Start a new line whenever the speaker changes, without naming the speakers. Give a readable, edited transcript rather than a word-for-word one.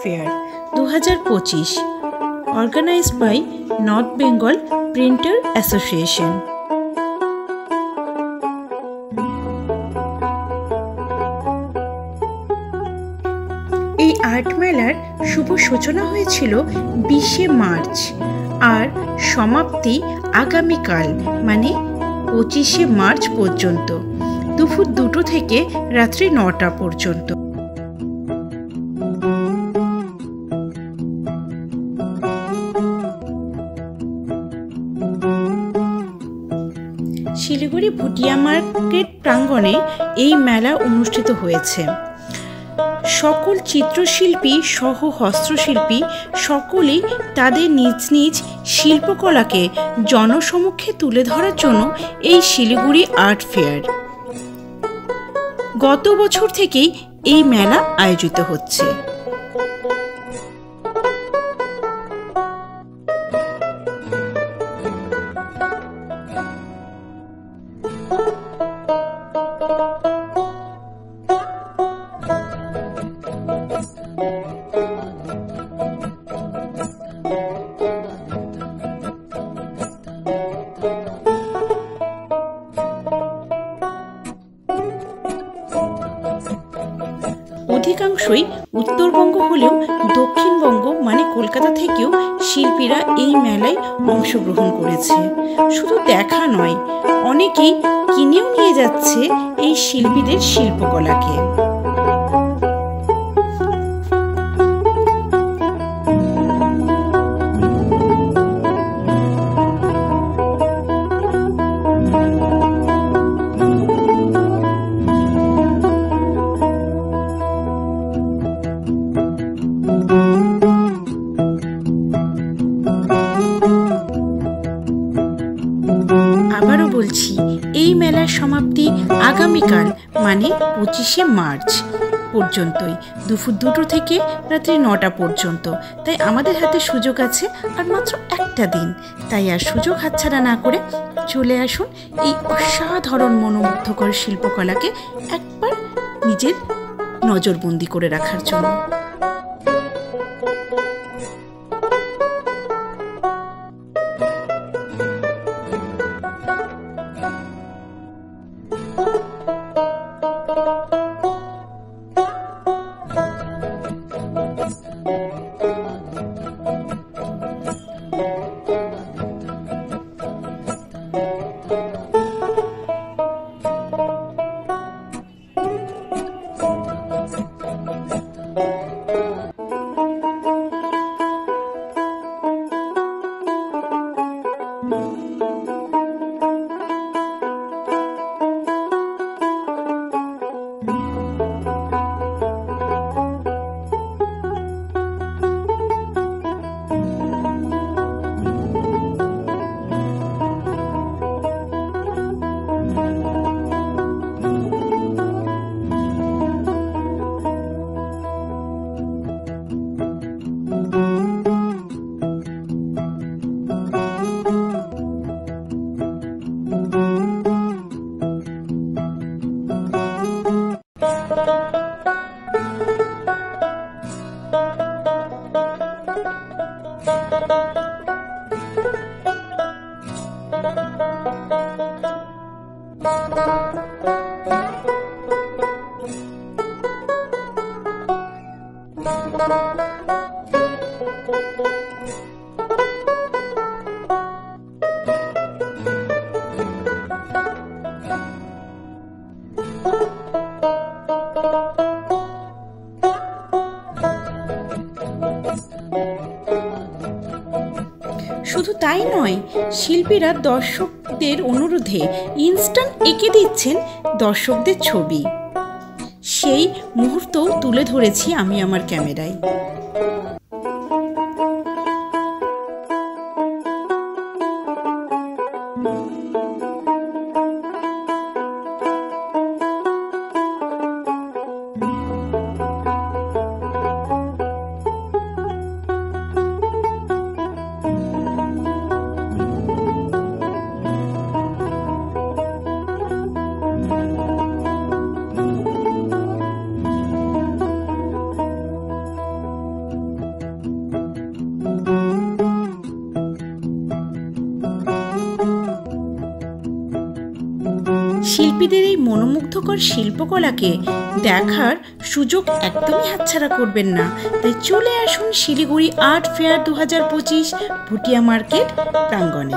Fair 2025 organized by North Bengal Printer Association। এই art মেলার শুভ সূচনা হয়েছিল 20শে মার্চ আর সমাপ্তি আগামীকাল মানে 25শে মার্চ পর্যন্ত দুপুর 2টো থেকে রাত্রি 9টা পর্যন্ত। শিলিগুড়ি ভুটিয়া মার্কেট প্রাঙ্গণে এই মেলা অনুষ্ঠিত হয়েছে। সকল চিত্রশিল্পী সহ হস্তশিল্পী সকলেই তাদের নিজ নিজ শিল্পকলাকে জনসমক্ষে তুলে ধরার জন্য এই শিলিগুড়ি আর্ট ফেয়ার গত বছর থেকেই এই মেলা আয়োজিত হচ্ছে। অধিকাংশই উত্তরবঙ্গ হলেও দক্ষিণবঙ্গ মানে কলকাতা থেকেও শিল্পীরা এই মেলায় অংশগ্রহণ করেছে। শুধু দেখা নয়, অনেকেই কিনেও নিয়ে যাচ্ছে এই শিল্পীদের শিল্পকলাকে। আবারও বলছি, এই মেলার সমাপ্তি আগামীকাল মানে 25শে মার্চ পর্যন্তই, দুপুর 2টো থেকে রাত্রি 9টা পর্যন্ত। তাই আমাদের হাতে সুযোগ আছে আর মাত্র একটা দিন, তাই আর সুযোগ হাতছাড়া না করে চলে আসুন এই অসাধারণ মনোমুগ্ধকর শিল্পকলাকে একবার নিজের নজরবন্দি করে রাখার জন্য। শুধু তাই নয়, শিল্পীরা দর্শকদের অনুরোধে ইনস্ট্যান্ট এঁকে দিচ্ছেন দর্শকদের ছবি। সেই মুহূর্ত তুলে ধরেছি আমি আমার ক্যামেরায়। শিল্পীদের এই মনোমুগ্ধকর শিল্পকলাকে দেখার সুযোগ একদমই হাতছাড়া করবেন না। তাই চলে আসুন Siliguri art fair 2025 Bhutia market প্রাঙ্গণে।